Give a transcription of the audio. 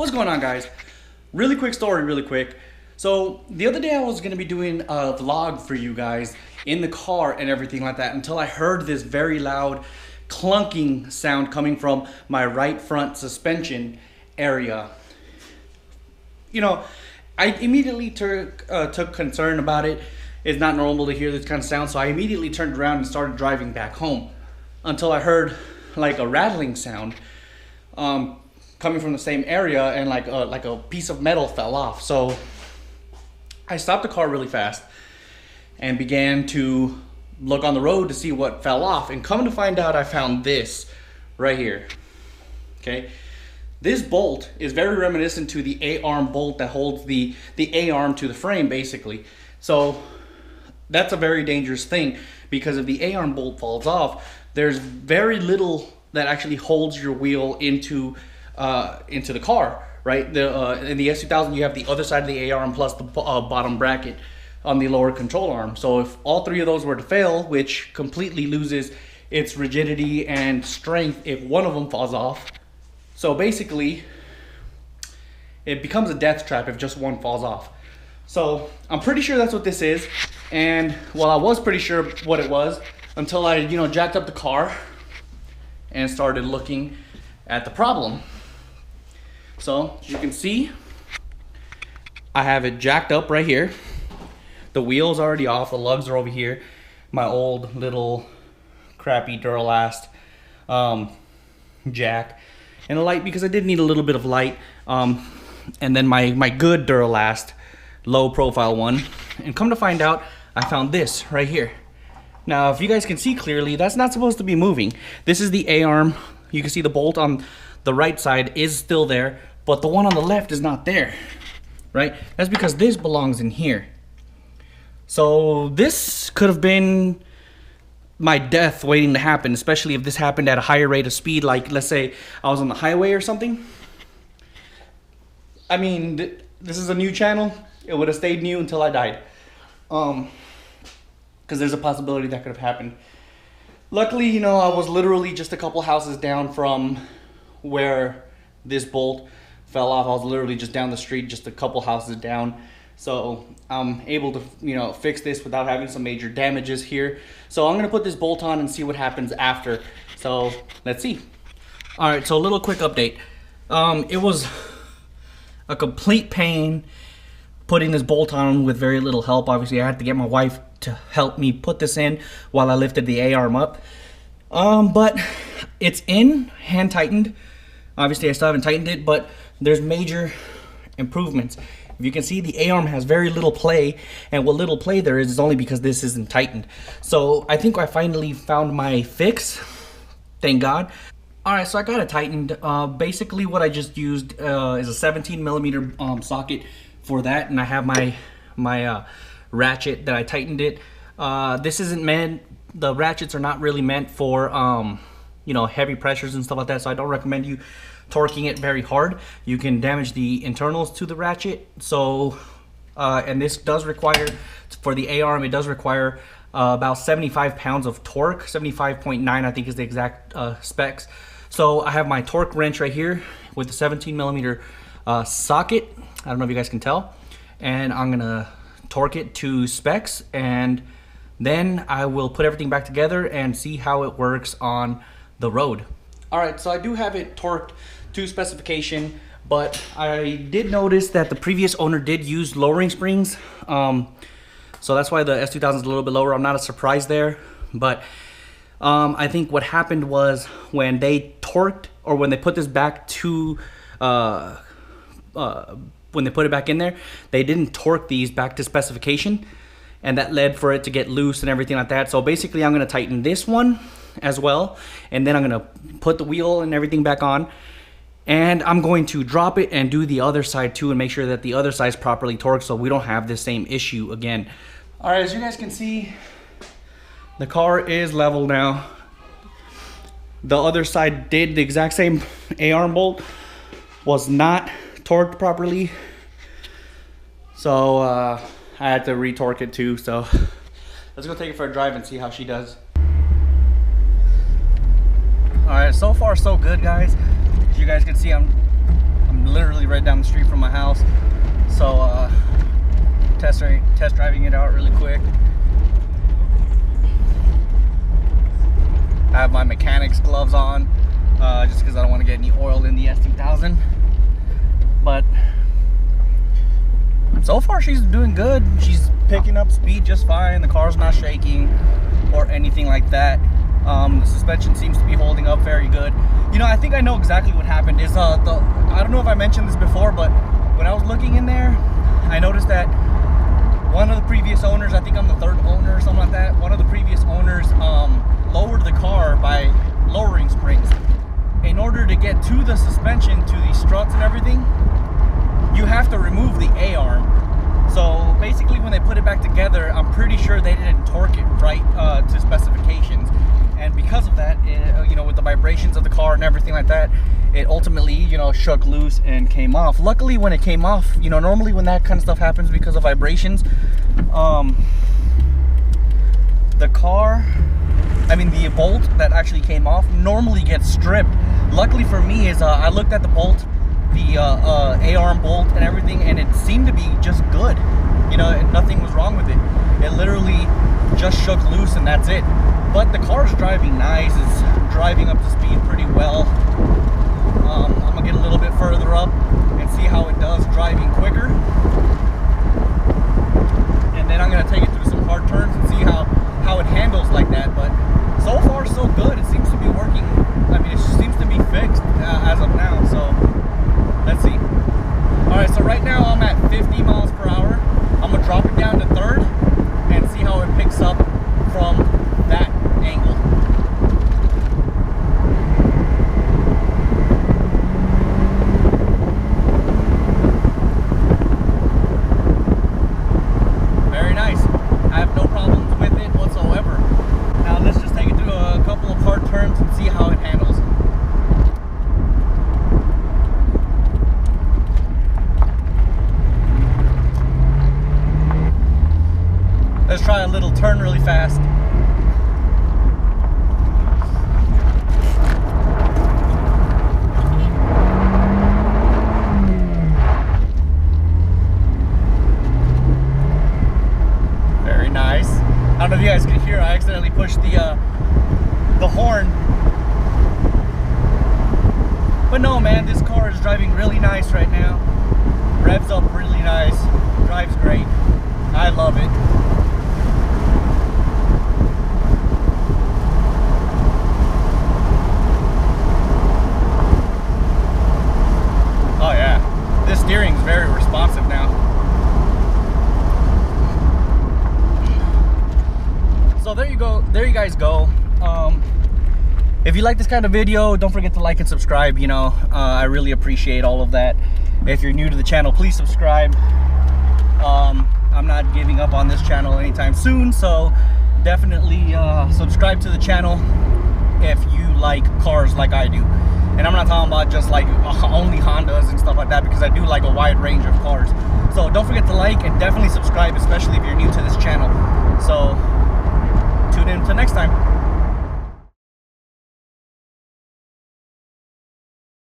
What's going on, guys? Really quick story, really quick. So the other day I was gonna be doing a vlog for you guys in the car and everything like that until I heard this very loud clunking sound coming from my right front suspension area. You know, I immediately took concern about it. It's not normal to hear this kind of sound, so I immediately turned around and started driving back home until I heard like a rattling sound coming from the same area, and like a piece of metal fell off. So I stopped the car really fast and began to look on the road to see what fell off, and come to find out I found this right here. Okay, this bolt is very reminiscent to the A-arm bolt that holds the A-arm to the frame, basically. So that's a very dangerous thing, because if the A-arm bolt falls off, there's very little that actually holds your wheel into the car, right? In the S2000, you have the other side of the A-arm plus the bottom bracket on the lower control arm. So if all three of those were to fail, which completely loses its rigidity and strength if one of them falls off, so basically it becomes a death trap if just one falls off. So I'm pretty sure that's what this is. And well, I was pretty sure what it was until I, jacked up the car and started looking at the problem. So as you can see, I have it jacked up right here. The wheel's already off, the lugs are over here. My old little crappy Duralast jack, and a light because I did need a little bit of light. And then my good Duralast low profile one. And come to find out, I found this right here. Now, if you guys can see clearly, that's not supposed to be moving. This is the A-arm. You can see the bolt on the right side is still there, but the one on the left is not there, right? That's because this belongs in here. So this could have been my death waiting to happen, especially if this happened at a higher rate of speed, like let's say I was on the highway or something. I mean, this is a new channel. It would have stayed new until I died. Because there's a possibility that could have happened. Luckily, I was literally just a couple houses down from where this bolt fell off. I was literally just down the street, just a couple houses down. So I'm able to, fix this without having some major damages here. So I'm gonna put this bolt on and see what happens after. So let's see. All right, so a little quick update. It was a complete pain putting this bolt on with very little help. Obviously, I had to get my wife to help me put this in while I lifted the A-arm up. But it's in, hand tightened. Obviously, I still haven't tightened it, but there's major improvements. If you can see, the A-arm has very little play, and what little play there is only because this isn't tightened. So I think I finally found my fix. Thank God. All right, so I got it tightened. Basically, what I just used is a 17 millimeter socket for that, and I have my ratchet that I tightened it. This isn't meant, the ratchets are not really meant for heavy pressures and stuff like that, so I don't recommend you torquing it very hard. You can damage the internals to the ratchet. So and this does require, for the A-arm, it does require about 75 pounds of torque. 75.9 I think is the exact specs. So I have my torque wrench right here with the 17 millimeter socket. I don't know if you guys can tell, and I'm gonna torque it to specs, and then I will put everything back together and see how it works on the road. All right, so I do have it torqued to specification, but I did notice that the previous owner did use lowering springs, so that's why the S2000 is a little bit lower. I'm not surprised there, but I think what happened was when they torqued, or when they put this back to when they put it back in there, they didn't torque these back to specification, and that led for it to get loose and everything like that. So basically, I'm gonna tighten this one as well, and then I'm gonna put the wheel and everything back on, and I'm going to drop it and do the other side too, and make sure that the other side is properly torqued so we don't have this same issue again. All right, as you guys can see, the car is level now. The other side did the exact same. A-arm bolt was not torqued properly, so I had to re-torque it too. So let's go take it for a drive and see how she does. All right, so far so good, guys. As you guys can see, I'm literally right down the street from my house. So test driving it out really quick. I have my mechanic's gloves on, just because I don't want to get any oil in the S2000. But so far she's doing good. She's picking up speed just fine. The car's not shaking or anything like that. The suspension seems to be holding up very good. You know, I think I know exactly what happened. Is I don't know if I mentioned this before, but when I was looking in there, I noticed that one of the previous owners, I think I'm the third owner or something like that, one of the previous owners lowered the car by lowering springs. In order to get to the suspension, to the struts and everything, you have to remove the A-arm. So basically when they put it back together, I'm pretty sure they didn't torque it right to specifications. And because of that, you know, with the vibrations of the car and everything like that, it ultimately, you know, shook loose and came off. Luckily, when it came off, you know, normally when that kind of stuff happens because of vibrations, the bolt that actually came off normally gets stripped. Luckily for me is I looked at the bolt, the A-arm bolt and everything, and it seemed to be just good. You know, nothing was wrong with it. It literally just shook loose and that's it. But the car's driving nice. It's driving up to speed pretty well. I'm gonna get a little bit further up and see how it does driving quicker. And then I'm gonna take it through some hard turns and see how it handles like that. But so far so good. It seems to be working. I mean, it seems to be fixed as of now. So let's see. All right, so right now I'm at 50 miles per hour. I'm gonna drop it down to third and see how it picks up from that angle. Very nice. I have no problems with it whatsoever. Now let's just take it through a couple of hard turns and see how it handles. Let's try a little turn really fast. Very nice. I don't know if you guys can hear, I accidentally pushed the horn. But no, man, this car is driving really nice right now. Revs up really nice. Drives great. I love it. Oh yeah, this steering's very responsive now. So there you go, there you guys go. If you like this kind of video, don't forget to like and subscribe. You know, I really appreciate all of that. If you're new to the channel, please subscribe. I'm not giving up on this channel anytime soon, so definitely subscribe to the channel if you like cars like I do. And I'm not talking about just like only Hondas and stuff like that, because I do like a wide range of cars. So don't forget to like and definitely subscribe, especially if you're new to this channel. So tune in to next time.